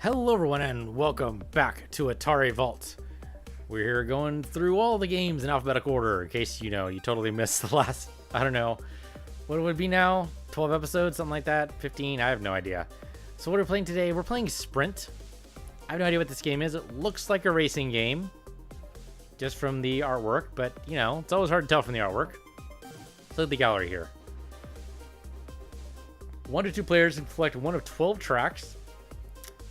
Hello everyone and welcome back to Atari Vault. We're here going through all the games in alphabetical order in case you totally missed the last, I don't know, what it would be now, 12 episodes, something like that, 15, I have no idea. So what we're playing today, we're playing Sprint. I have no idea what this game is. It looks like a racing game just from the artwork, but it's always hard to tell from the artwork. Let's look at the gallery here. 1 to 2 players can select one of 12 tracks.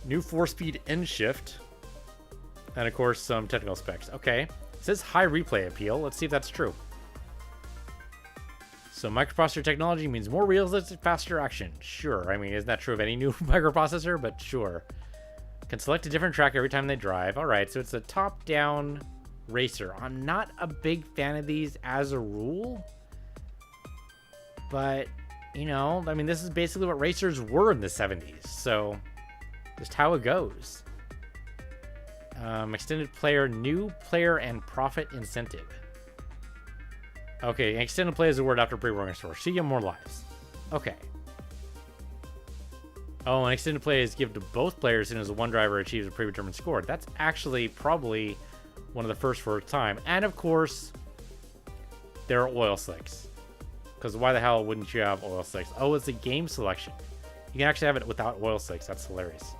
New 4-speed end shift. And of course, some technical specs. Okay. It says high replay appeal. Let's see if that's true. So microprocessor technology means more realistic, faster action. Sure. I mean, isn't that true of any new microprocessor? But sure. Can select a different track every time they drive. Alright, so it's a top-down racer. I'm not a big fan of these as a rule. But, I mean, this is basically what racers were in the 70s. So just how it goes. Extended player, new player, and profit incentive. Okay, extended play is a word after pre-working store. So you get more lives. Okay. Oh, and extended play is given to both players as soon as one driver achieves a predetermined score. That's actually probably one of the first for a time. And of course, there are oil slicks. Because why the hell wouldn't you have oil slicks? Oh, it's a game selection. You can actually have it without oil slicks. That's hilarious.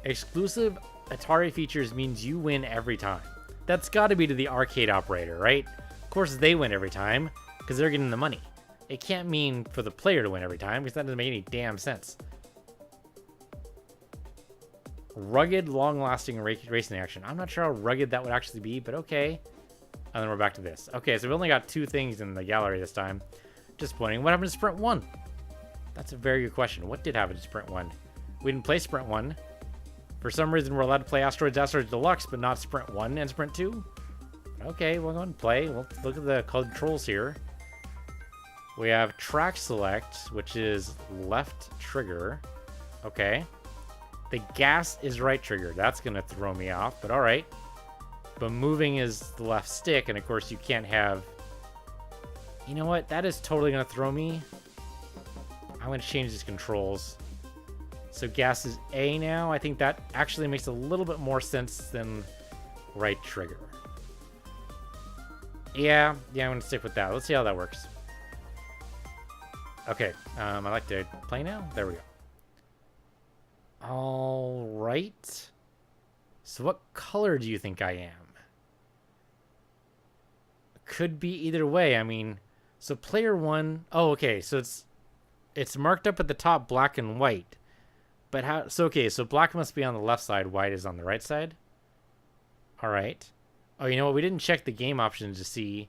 Exclusive Atari features means you win every time. That's got to be to the arcade operator, right? Of course they win every time, because they're getting the money. It can't mean for the player to win every time, because that doesn't make any damn sense. Rugged, long-lasting racing action. I'm not sure how rugged that would actually be, but okay. And then we're back to this. Okay, so we only got 2 things in the gallery this time. Disappointing. What happened to Sprint 1? That's a very good question. What did happen to Sprint 1? We didn't play Sprint 1. For some reason, we're allowed to play Asteroids Deluxe, but not Sprint 1 and Sprint 2. Okay, we'll go and play. Let's look at the controls here. We have track select, which is left trigger. Okay. The gas is right trigger. That's going to throw me off, but all right. But moving is the left stick, and of course you can't have... You know what? That is totally going to throw me. I'm going to change these controls. So gas is A now. I think that actually makes a little bit more sense than right trigger. Yeah, I'm going to stick with that. Let's see how that works. Okay, I like to play now. There we go. All right. So what color do you think I am? Could be either way. I mean, so player 1... Oh, okay, so it's marked up at the top black and white. But how... So, okay, so black must be on the left side, white is on the right side. All right. Oh, you know what? We didn't check the game options to see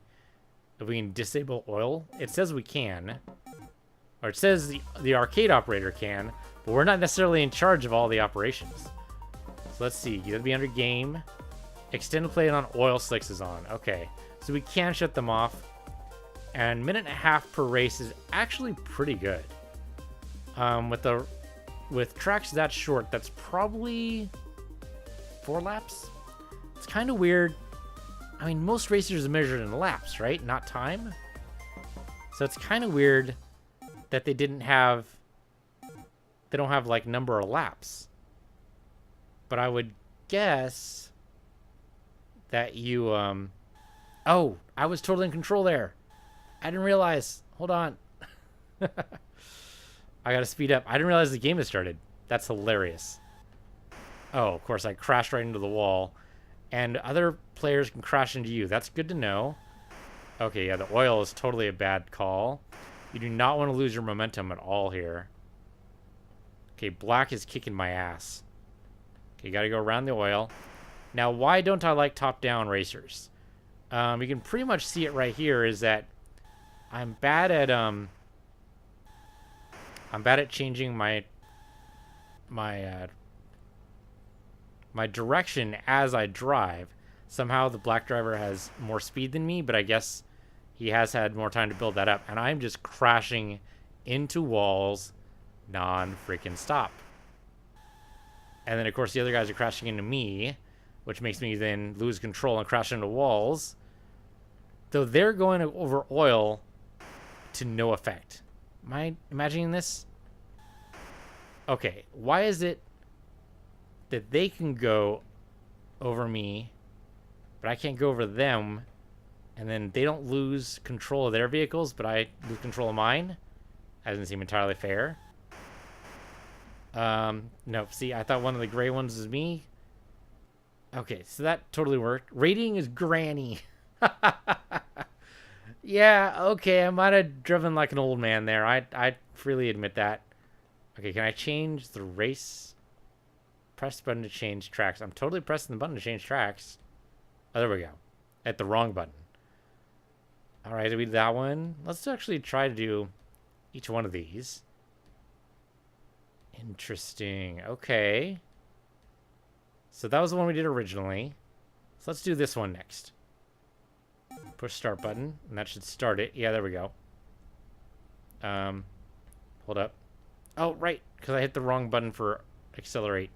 if we can disable oil. It says we can. Or it says the arcade operator can, but we're not necessarily in charge of all the operations. So let's see. You gotta be under game. Extended play on oil slicks is on. Okay. So we can shut them off. And 1.5 per race is actually pretty good. With tracks that short, that's probably 4 laps. It's kind of weird. I mean, most racers are measured in laps, right? Not time. So it's kind of weird that they don't have like number of laps. But I would guess that you oh, I was totally in control there. I didn't realize. Hold on. I gotta speed up. I didn't realize the game had started. That's hilarious. Oh, of course, I crashed right into the wall. And other players can crash into you. That's good to know. Okay, yeah, the oil is totally a bad call. You do not want to lose your momentum at all here. Okay, black is kicking my ass. Okay, gotta go around the oil. Now, why don't I like top-down racers? You can pretty much see it right here is that I'm bad at changing my direction as I drive. Somehow the black driver has more speed than me, but I guess he has had more time to build that up. And I'm just crashing into walls non-freaking stop. And then, of course, the other guys are crashing into me, which makes me then lose control and crash into walls. Though they're going over oil to no effect. Am I imagining this? Okay, why is it that they can go over me, but I can't go over them, and then they don't lose control of their vehicles, but I lose control of mine? That doesn't seem entirely fair. No, see, I thought one of the gray ones was me. Okay, so that totally worked. Rating is Granny. Yeah, okay, I might have driven like an old man there. I freely admit that. Okay, can I change the race? Press the button to change tracks. I'm totally pressing the button to change tracks. Oh, there we go. At the wrong button. All right, did we do that one? Let's actually try to do each one of these. Interesting. Okay. So that was the one we did originally. So let's do this one next. Push start button, and that should start it. Yeah, there we go. Hold up. Oh, right, because I hit the wrong button for accelerate.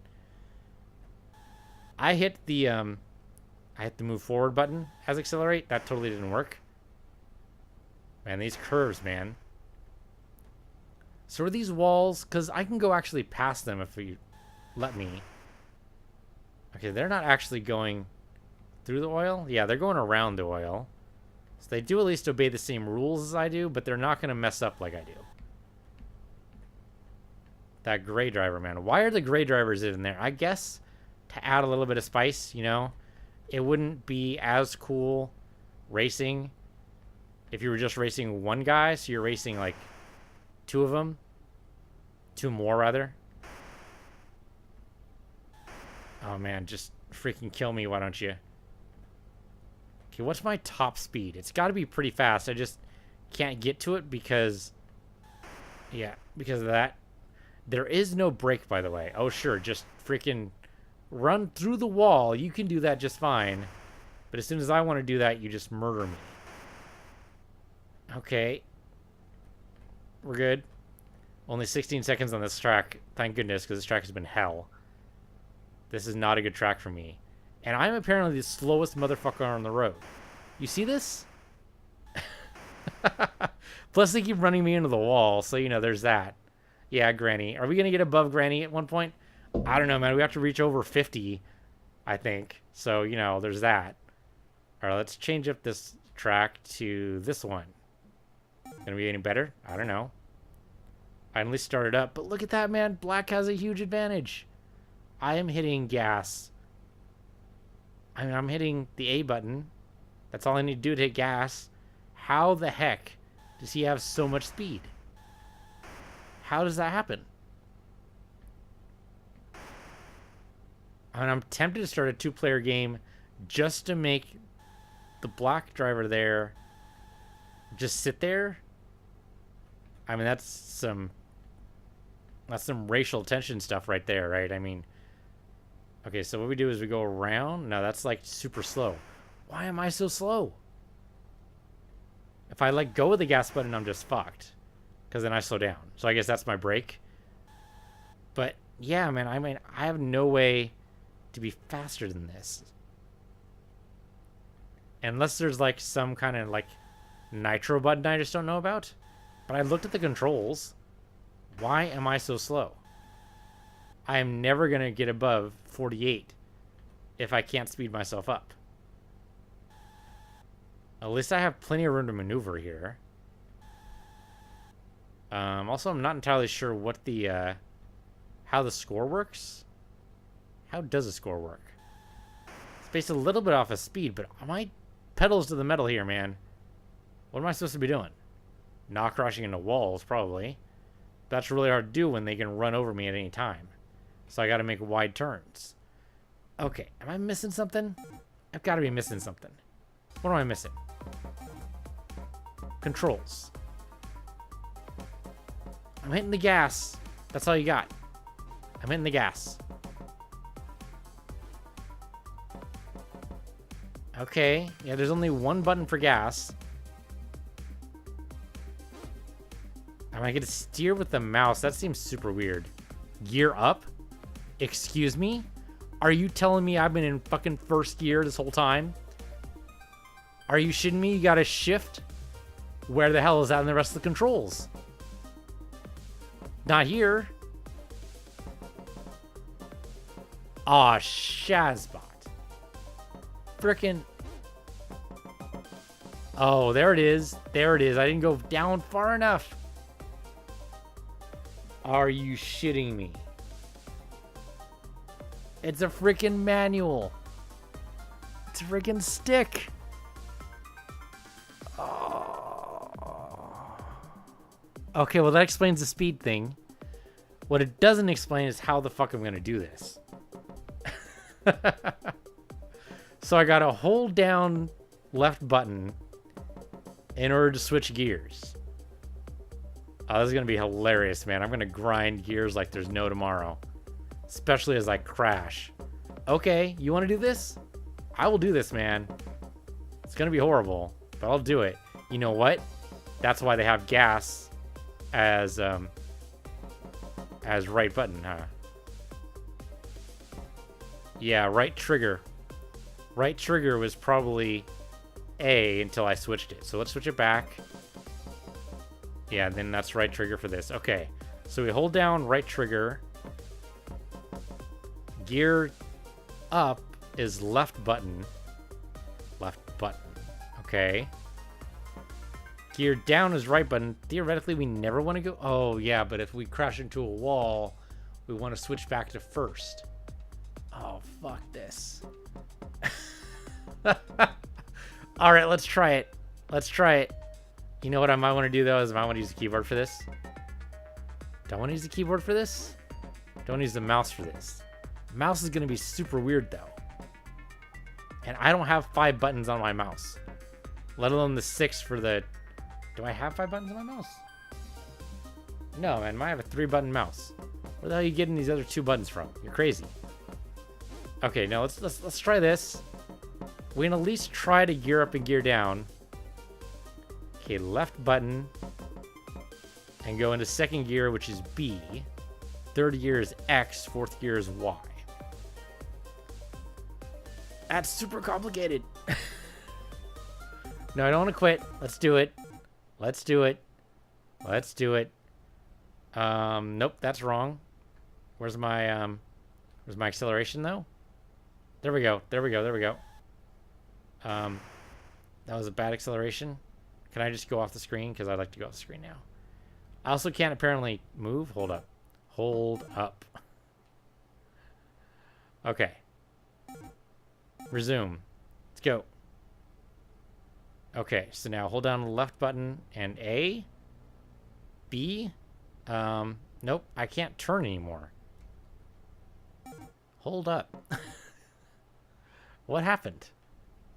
I hit the move forward button as accelerate. That totally didn't work. Man, these curves, man. So are these walls? Because I can go actually past them if you let me. Okay, they're not actually going through the oil. Yeah, they're going around the oil. So they do at least obey the same rules as I do, but they're not going to mess up like I do. That gray driver, man. Why are the gray drivers in there? I guess to add a little bit of spice, you know? It wouldn't be as cool racing if you were just racing one guy, so you're racing like two of them. Two more, rather. Oh, man, just freaking kill me, why don't you? Okay, what's my top speed? It's got to be pretty fast. I just can't get to it because... Yeah, because of that. There is no brake, by the way. Oh, sure, just freaking run through the wall. You can do that just fine. But as soon as I want to do that, you just murder me. Okay. We're good. Only 16 seconds on this track. Thank goodness, because this track has been hell. This is not a good track for me. And I'm apparently the slowest motherfucker on the road. You see this? Plus, they keep running me into the wall, so, you know, there's that. Yeah, Granny. Are we going to get above Granny at one point? I don't know, man. We have to reach over 50, I think. So, you know, there's that. All right, let's change up this track to this one. Gonna be any better? I don't know. I at least started up, but look at that, man. Black has a huge advantage. I am hitting gas. I mean, I'm hitting the A button. That's all I need to do to hit gas. How the heck does he have so much speed? How does that happen? I mean, I'm tempted to start a two-player game just to make the black driver there just sit there. I mean, that's some racial tension stuff right there, right? I mean, okay, so what we do is we go around. No, that's like super slow. Why am I so slow? If I let go of the gas button, I'm just fucked. Because then I slow down. So I guess that's my break. But yeah, man, I mean, I have no way to be faster than this. Unless there's like some kind of like nitro button I just don't know about. But I looked at the controls. Why am I so slow? I am never going to get above 48 if I can't speed myself up. At least I have plenty of room to maneuver here. Also, I'm not entirely sure what the how the score works. How does the score work? It's based a little bit off of speed, but my pedals to the metal here, man. What am I supposed to be doing? Not crashing into walls, probably. That's really hard to do when they can run over me at any time. So I got to make wide turns. Okay, am I missing something? I've got to be missing something. What am I missing? Controls. I'm hitting the gas. That's all you got. I'm hitting the gas. Okay, yeah, there's only one button for gas. Am I gonna steer with the mouse? That seems super weird. Gear up? Excuse me? Are you telling me I've been in fucking first gear this whole time? Are you shitting me? You gotta shift? Where the hell is that in the rest of the controls? Not here. Aw, Shazbot. Frickin'. Oh, there it is. There it is. I didn't go down far enough. Are you shitting me? It's a freaking manual. It's a freaking stick. Oh. Okay, well that explains the speed thing. What it doesn't explain is how the fuck I'm gonna do this. So I gotta hold down left button in order to switch gears. Oh, this is gonna be hilarious, man. I'm gonna grind gears like there's no tomorrow. Especially as I crash. Okay, you wanna do this? I will do this, man. It's gonna be horrible, but I'll do it. You know what? That's why they have gas as right button, huh? Yeah, right trigger. Right trigger was probably A until I switched it. So let's switch it back. Yeah, then that's right trigger for this. Okay, so we hold down right trigger. Gear up is left button. Left button. Okay. Gear down is right button. Theoretically, we never want to go... Oh, yeah, but if we crash into a wall, we want to switch back to first. Oh, fuck this. All right, let's try it. Let's try it. You know what I might want to do, though, is I might want to use the keyboard for this. Do I want to use the keyboard for this? Don't use the mouse for this. Mouse is going to be super weird, though. And I don't have 5 buttons on my mouse. Let alone the 6 for the... Do I have 5 buttons on my mouse? No, man. I have a 3-button mouse. Where the hell are you getting these other 2 buttons from? You're crazy. Okay, now let's try this. We can at least try to gear up and gear down. Okay, left button. And go into second gear, which is B. Third gear is X. Fourth gear is Y. That's super complicated. No, I don't want to quit. Let's do it. Let's do it. Let's do it. Nope, that's wrong. Where's my acceleration though? There we go. There we go. There we go. That was a bad acceleration. Can I just go off the screen? Because I'd like to go off the screen now. I also can't apparently move. Hold up. Hold up. Okay. Resume. Let's go. Okay, so now hold down the left button and A. B. Nope, I can't turn anymore. Hold up. What happened?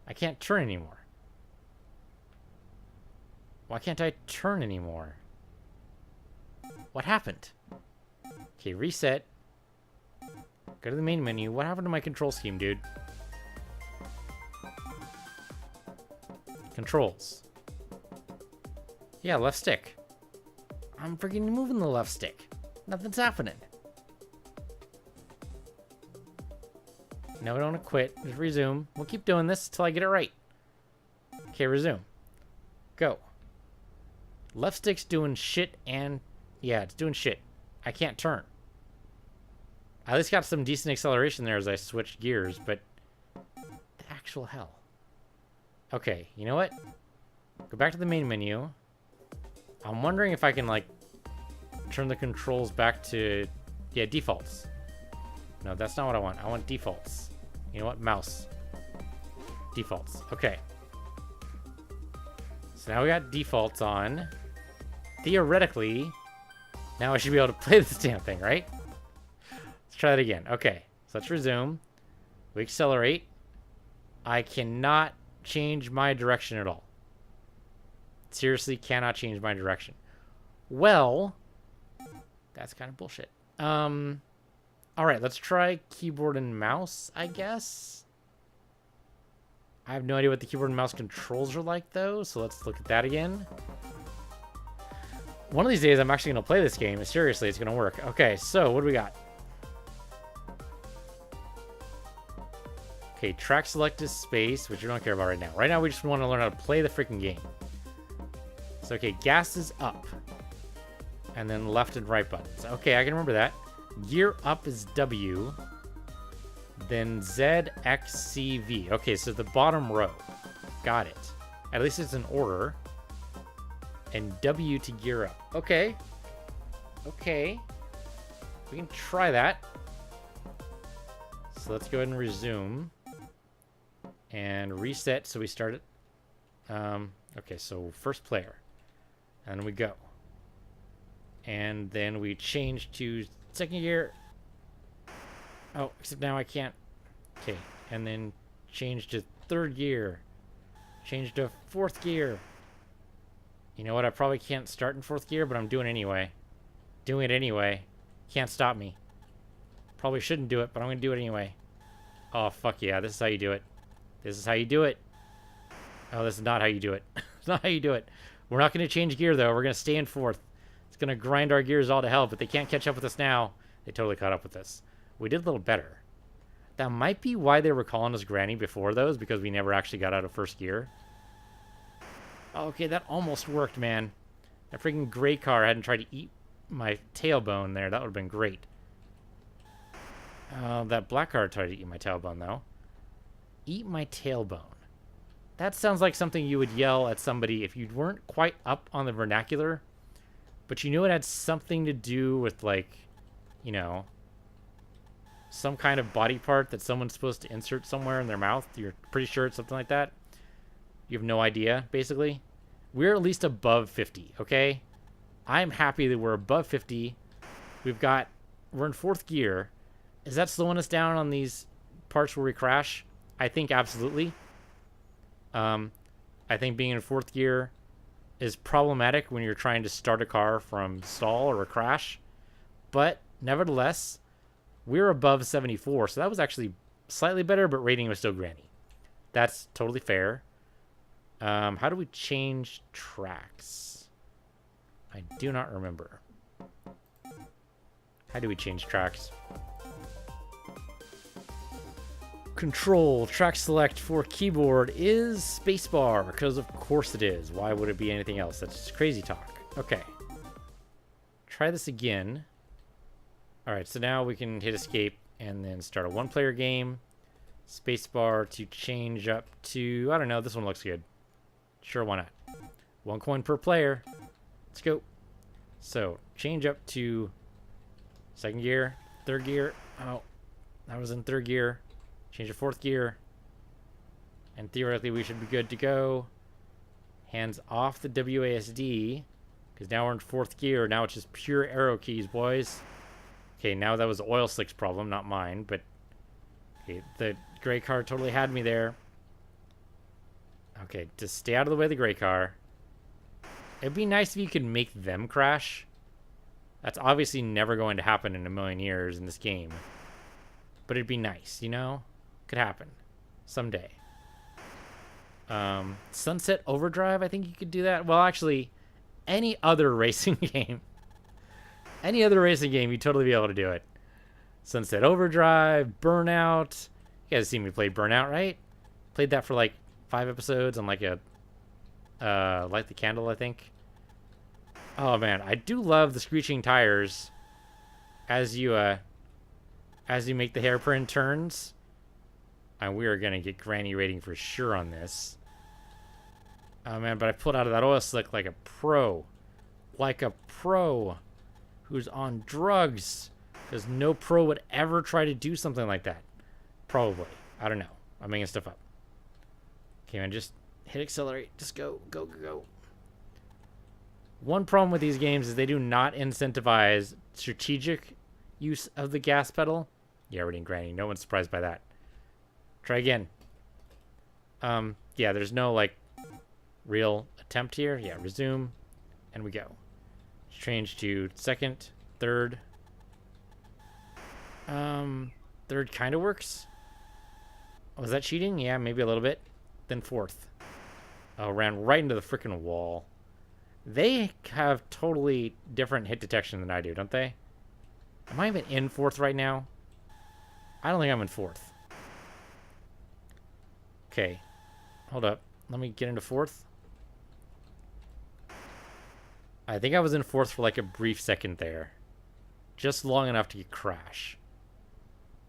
I can't turn anymore. Why can't I turn anymore? What happened? Okay, reset. Go to the main menu. What happened to my control scheme, dude? Controls. Yeah, left stick. I'm freaking moving the left stick. Nothing's happening. No, we don't want to quit. Just resume. We'll keep doing this until I get it right. Okay, resume. Go. Left stick's doing shit and... Yeah, it's doing shit. I can't turn. I at least got some decent acceleration there as I switched gears, but... The actual hell. Okay, you know what? Go back to the main menu. I'm wondering if I can, like, turn the controls back to... Yeah, defaults. No, that's not what I want. I want defaults. You know what? Mouse. Defaults. Okay. So now we got defaults on. Theoretically, now I should be able to play this damn thing, right? Let's try that again. Okay. So let's resume. We accelerate. I cannot change my direction at all. Seriously, cannot change my direction. Well, that's kind of bullshit. All right, let's try keyboard and mouse, I guess. I have no idea what the keyboard and mouse controls are like, though, so let's look at that again. One of these days, I'm actually going to play this game. Seriously, it's going to work. Okay, so what do we got? Okay, track select is space, which we don't care about right now. Right now, we just want to learn how to play the freaking game. So, okay, gas is up. And then left and right buttons. Okay, I can remember that. Gear up is W. Then ZXCV. Okay, so the bottom row. Got it. At least it's in order. And W to gear up. Okay. Okay. We can try that. So let's go ahead and resume. And reset so we start it. Okay, so first player. And we go. And then we change to second gear. Oh, except now I can't. Okay, and then change to third gear. Change to fourth gear. You know what? I probably can't start in fourth gear, but I'm doing it anyway. Doing it anyway. Can't stop me. Probably shouldn't do it, but I'm going to do it anyway. Oh, fuck yeah. This is how you do it. This is how you do it. Oh, this is not how you do it. It's not how you do it. We're not going to change gear, though. We're going to stay in fourth. It's going to grind our gears all to hell, but they can't catch up with us now. They totally caught up with us. We did a little better. That might be why they were calling us Granny before those, because we never actually got out of first gear. Okay, that almost worked, man. That freaking gray car hadn't tried to eat my tailbone there. That would have been great. That black car tried to eat my tailbone, though. Eat my tailbone. That sounds like something you would yell at somebody if you weren't quite up on the vernacular, but you knew it had something to do with, like, you know, some kind of body part that someone's supposed to insert somewhere in their mouth. You're pretty sure it's something like that. You have no idea, basically. We're at least above 50, okay? I'm happy that we're above 50. We're in fourth gear. Is that slowing us down on these parts where we crash? I think absolutely. I think being in fourth gear is problematic when you're trying to start a car from stall or a crash. But nevertheless, we're above 74, so that was actually slightly better, but rating was still Granny. That's totally fair. How do we change tracks? I do not remember. How do we change tracks? Control, track select for keyboard is spacebar, because of course it is. Why would it be anything else? That's just crazy talk. Okay. Try this again. Alright, so now we can hit escape and then start a one-player game. Spacebar to change up to, I don't know, this one looks good. Sure, why not? 1 coin per player. Let's go. So, change up to second gear, third gear. Oh, I was in third gear. Change to fourth gear. And theoretically, we should be good to go. Hands off the WASD. Because now we're in fourth gear. Now it's just pure arrow keys, boys. Okay, now that was the oil slicks problem, not mine. But okay, the gray car totally had me there. Okay, just stay out of the way of the gray car. It'd be nice if you could make them crash. That's obviously never going to happen in a million years in this game. But it'd be nice, you know? Could happen. Someday. Sunset Overdrive, I think you could do that. Well, actually, any other racing game. Any other racing game, you'd totally be able to do it. Sunset Overdrive, Burnout. You guys seen me play Burnout, right? Played that for like 5 episodes on like a Light the Candle, I think. Oh man, I do love the screeching tires as you make the hairpin turns. And we are gonna get Granny rating for sure on this. Oh man, but I pulled out of that oil slick like a pro. Like a pro who's on drugs. Because no pro would ever try to do something like that. Probably. I don't know. I'm making stuff up. Okay, man, just hit accelerate. Just go, go, go, go. One problem with these games is they do not incentivize strategic use of the gas pedal. Yeah, we're in Granny. No one's surprised by that. Try again. Yeah, there's no, like, real attempt here. Yeah, resume. And we go. Change to second, third. Third kind of works. Was that cheating? Yeah, maybe a little bit. Then fourth. Oh, ran right into the freaking wall. They have totally different hit detection than I do, don't they? Am I even in fourth right now? I don't think I'm in fourth. Okay. Hold up. Let me get into fourth. I think I was in fourth for like a brief second there. Just long enough to get crash.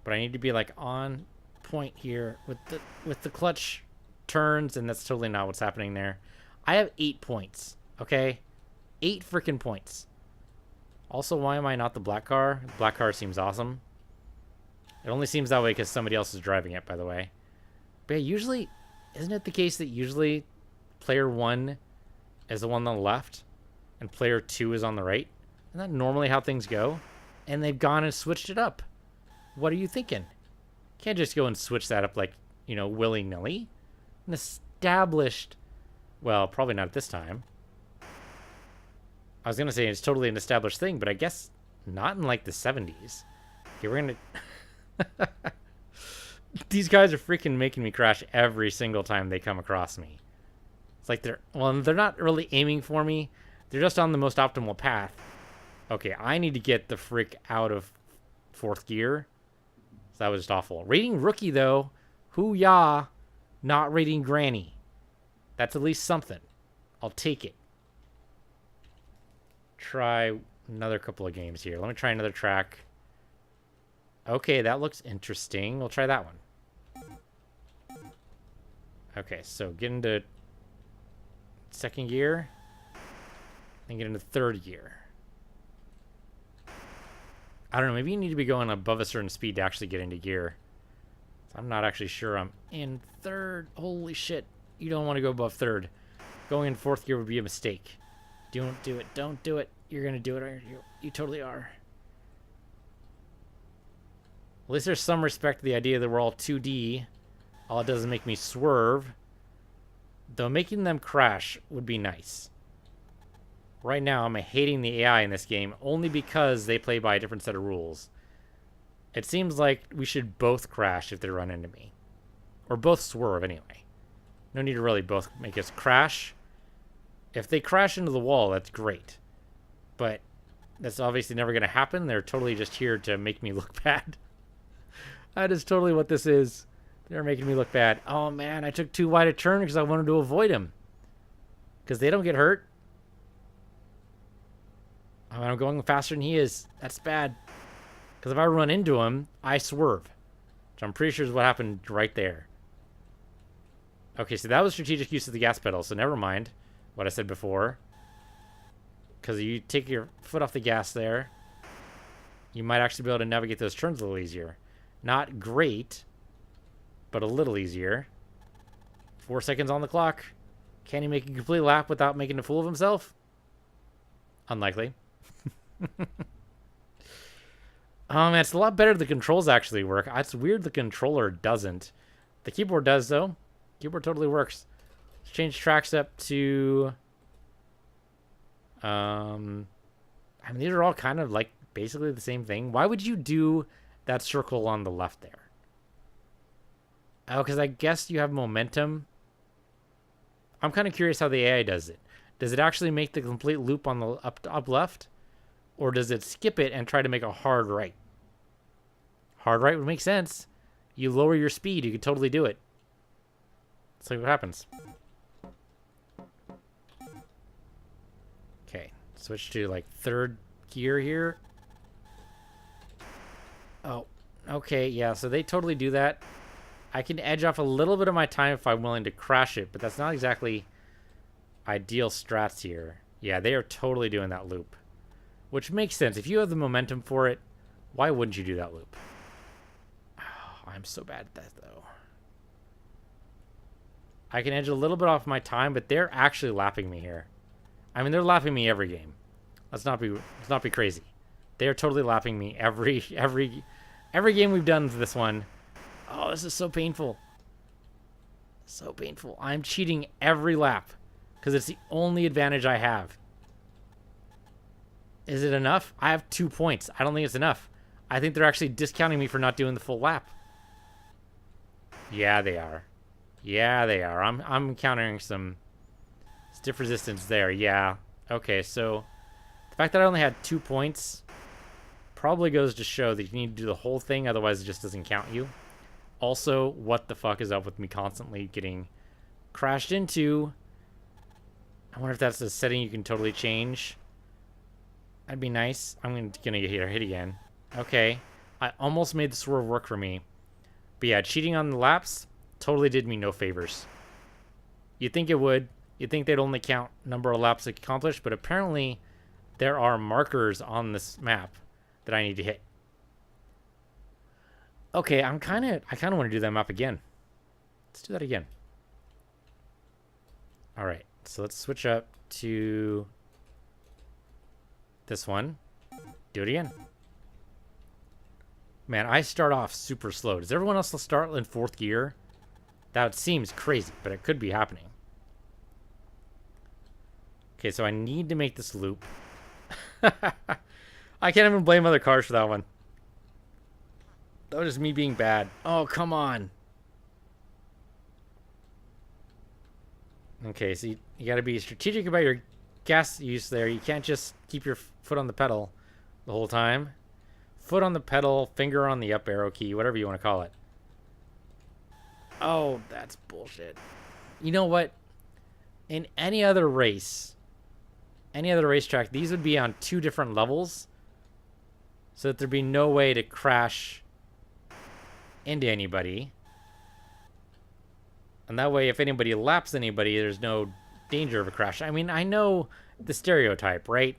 But I need to be like on point here with the clutch turns, and that's totally not what's happening there. I have 8 points, okay? 8 freaking points. Also, why am I not the black car? The black car seems awesome. It only seems that way because somebody else is driving it, by the way. But yeah, usually, isn't it the case that usually player 1 is the one on the left and player 2 is on the right? Isn't that normally how things go? And they've gone and switched it up. What are you thinking? Can't just go and switch that up like, you know, willy-nilly. An established... Well, probably not at this time. I was going to say it's totally an established thing, but I guess not in like the 70s. Okay, we're going to... These guys are freaking making me crash every single time they come across me. It's like they're not really aiming for me. They're just on the most optimal path. Okay, I need to get the frick out of 4th gear. So that was just awful. Rating rookie, though. Hoo-yah. Not rating granny. That's at least something. I'll take it. Try another couple of games here. Let me try another track. Okay, that looks interesting. We'll try that one. Okay, so get into 2nd gear. Then get into 3rd gear. I don't know, maybe you need to be going above a certain speed to actually get into gear. So I'm not actually sure I'm in 3rd. Holy shit. You don't want to go above 3rd. Going in 4th gear would be a mistake. Don't do it. Don't do it. You're going to do it, aren't you? You totally are. At least there's some respect to the idea that we're all 2D. All it does is make me swerve. Though making them crash would be nice. Right now, I'm hating the AI in this game only because they play by a different set of rules. It seems like we should both crash if they run into me. Or both swerve, anyway. No need to really both make us crash. If they crash into the wall, that's great. But that's obviously never going to happen. They're totally just here to make me look bad. That is totally what this is. They're making me look bad. Oh, man, I took too wide a turn because I wanted to avoid him. Because they don't get hurt. I'm going faster than he is. That's bad. Because if I run into him, I swerve. Which I'm pretty sure is what happened right there. Okay, so that was strategic use of the gas pedal, so never mind what I said before. Because you take your foot off the gas there, you might actually be able to navigate those turns a little easier. Not great, but a little easier. 4 seconds on the clock. Can he make a complete lap without making a fool of himself? Unlikely. Oh man, it's a lot better the controls actually work. It's weird the controller doesn't. The keyboard does though. Keyboard totally works. Let's change tracks up to I mean these are all kind of like basically the same thing. Why would you do that circle on the left there? Oh, because I guess you have momentum. I'm kind of curious how the AI does it. Does it actually make the complete loop on the up left? Or does it skip it and try to make a hard right? Hard right would make sense. You lower your speed, you could totally do it. Let's see what happens. Okay, switch to like 3rd gear here. Oh, okay, yeah, so they totally do that. I can edge off a little bit of my time if I'm willing to crash it, but that's not exactly ideal strats here. Yeah, they are totally doing that loop. Which makes sense. If you have the momentum for it, why wouldn't you do that loop? Oh, I'm so bad at that, though. I can edge a little bit off my time, but they're actually lapping me here. I mean, they're lapping me every game. Let's not be crazy. They are totally lapping me every game we've done for this one. Oh, this is so painful. So painful. I'm cheating every lap because it's the only advantage I have. Is it enough? I have 2 points. I don't think it's enough. I think they're actually discounting me for not doing the full lap. Yeah, they are. Yeah, they are. I'm encountering some stiff resistance there. Yeah. Okay, so the fact that I only had 2 points probably goes to show that you need to do the whole thing, otherwise it just doesn't count you. Also, what the fuck is up with me constantly getting crashed into? I wonder if that's a setting you can totally change. That'd be nice. I'm gonna get hit again. Okay. I almost made the swerve work for me. But yeah, cheating on the laps totally did me no favors. You'd think it would. You'd think they'd only count number of laps accomplished, but apparently there are markers on this map that I need to hit. Okay, I kind of want to do that map again. Let's do that again. All right, so let's switch up to this one. Do it again. Man, I start off super slow. Does everyone else start in 4th gear? That seems crazy, but it could be happening. Okay, so I need to make this loop. I can't even blame other cars for that one. That was just me being bad. Oh, come on. Okay, so you got to be strategic about your gas use there. You can't just keep your foot on the pedal the whole time. Foot on the pedal, finger on the up arrow key, whatever you want to call it. Oh, that's bullshit. You know what? In any other race, any other racetrack, these would be on 2 different levels, so that there'd be no way to crash into anybody. And that way, if anybody laps anybody, there's no danger of a crash. I mean, I know the stereotype, right?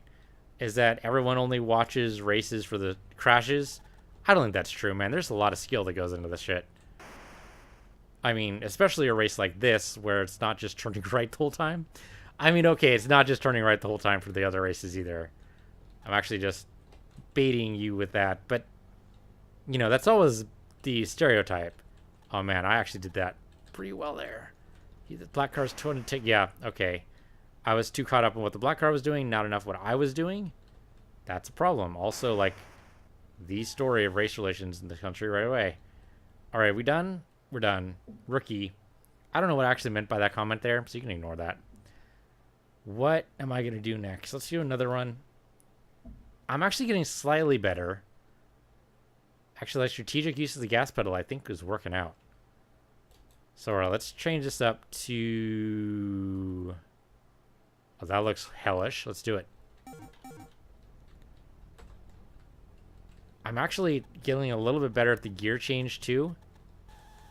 Is that everyone only watches races for the crashes. I don't think that's true, man. There's a lot of skill that goes into this shit. I mean, especially a race like this, where it's not just turning right the whole time. I mean, okay, it's not just turning right the whole time for the other races either. I'm actually just baiting you with that. But, you know, that's always the stereotype. Oh, man, I actually did that pretty well there. The black car's trying to take... Yeah, okay. I was too caught up in what the black car was doing, not enough what I was doing. That's a problem. Also, like, the story of race relations in the country right away. All right, we done? We're done. Rookie. I don't know what I actually meant by that comment there, so you can ignore that. What am I going to do next? Let's do another run. I'm actually getting slightly better. Actually, that strategic use of the gas pedal, I think, is working out. So, let's change this up to... Oh, that looks hellish. Let's do it. I'm actually getting a little bit better at the gear change, too.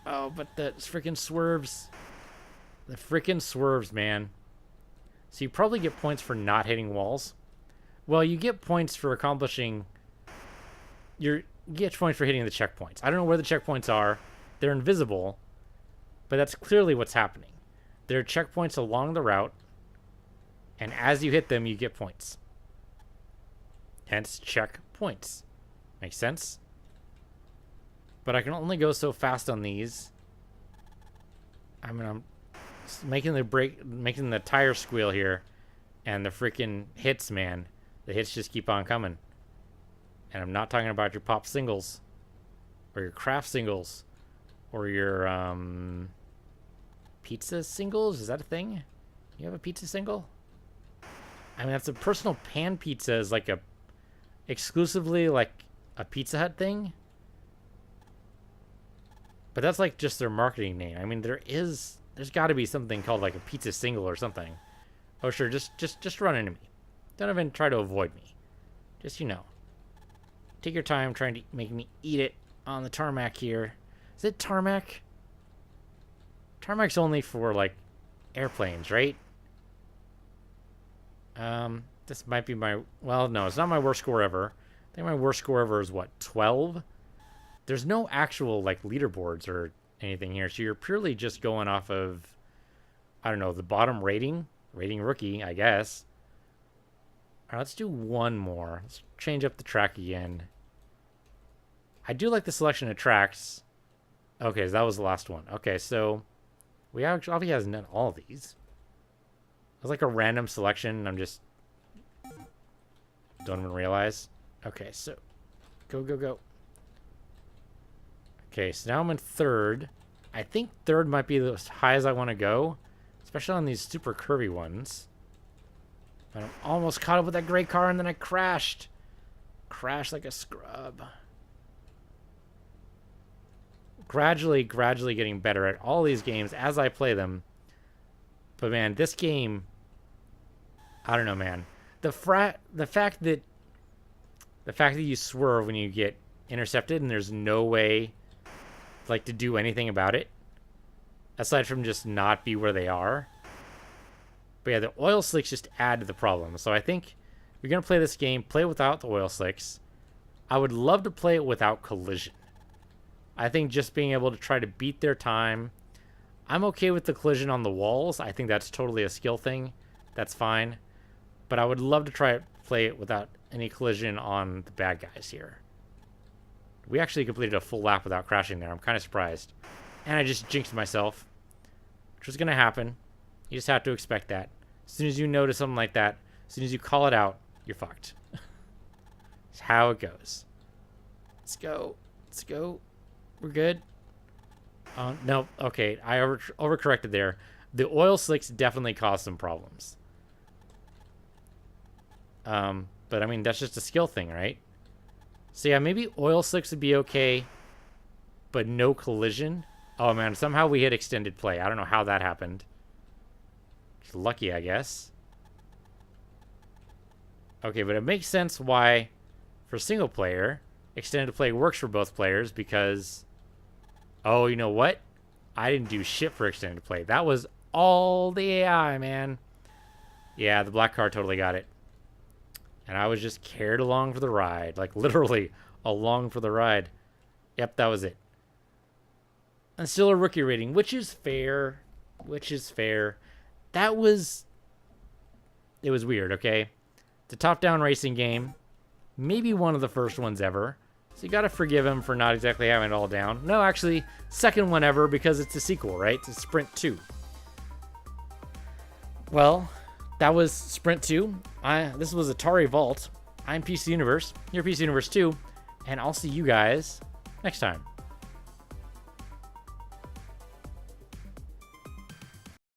Oh, but the freaking swerves. The freaking swerves, man. So you probably get points for not hitting walls. Well, you get points for accomplishing... You get points for hitting the checkpoints. I don't know where the checkpoints are. They're invisible. But that's clearly what's happening. There are checkpoints along the route. And as you hit them, you get points. Hence, checkpoints. Makes sense? But I can only go so fast on these. I mean, I'm making the tire squeal here. And the freaking hits, man. The hits just keep on coming. And I'm not talking about your pop singles. Or your craft singles. Or your, pizza singles? Is that a thing? You have a pizza single? I mean, that's a personal pan pizza is like a... exclusively like a Pizza Hut thing. But that's like just their marketing name. I mean, there's got to be something called like a pizza single or something. Oh, sure, just run into me. Don't even try to avoid me. Just, you know. Take your time trying to make me eat it on the tarmac here. Is it tarmac? Tarmac's only for, like, airplanes, right? This might be my... Well, no, it's not my worst score ever. I think my worst score ever is, what, 12? There's no actual, like, leaderboards or anything here. So you're purely just going off of, I don't know, the bottom rating. Rating rookie, I guess. All right, let's do one more. Let's change up the track again. I do like the selection of tracks. Okay, so that was the last one. Okay, so we actually obviously hasn't done all of these. It was like a random selection. I'm just don't even realize. Okay, so go. Okay, so now I'm in third. I think third might be as high as I want to go, especially on these super curvy ones. But I'm almost caught up with that gray car, and then I crashed. Crashed like a scrub. Gradually getting better at all these games as I play them. But man, this game, I don't know, man. The fact that you swerve when you get intercepted, and there's no way like to do anything about it aside from just not be where they are. But yeah, the oil slicks just add to the problem. So I think if you're gonna play this game, play without the oil slicks. I would love to play it without collision. I think just being able to try to beat their time. I'm okay with the collision on the walls. I think that's totally a skill thing. That's fine. But I would love to try to play it without any collision on the bad guys here. We actually completed a full lap without crashing there. I'm kind of surprised. And I just jinxed myself, which was going to happen. You just have to expect that. As soon as you notice something like that, as soon as you call it out, you're fucked. It's how it goes. Let's go. Let's go. We're good. No, okay. I overcorrected there. The oil slicks definitely caused some problems. But I mean, that's just a skill thing, right? So yeah, maybe oil slicks would be okay, but no collision. Oh man, somehow we hit extended play. I don't know how that happened. It's lucky, I guess. Okay, but it makes sense why, for single player, extended play works for both players because, oh, you know what? I didn't do shit for extended play. That was all the AI, man. Yeah, the black car totally got it. And I was just carried along for the ride. Like, literally, along for the ride. Yep, that was it. And still a rookie rating, which is fair. Which is fair. That was... It was weird, okay? It's a top-down racing game. Maybe one of the first ones ever. So you gotta forgive him for not exactly having it all down. No, actually, second one ever because it's a sequel, right? It's Sprint 2. Well... That was Sprint 2. This was Atari Vault. I'm PC Universe. You're PC Universe 2. And I'll see you guys next time.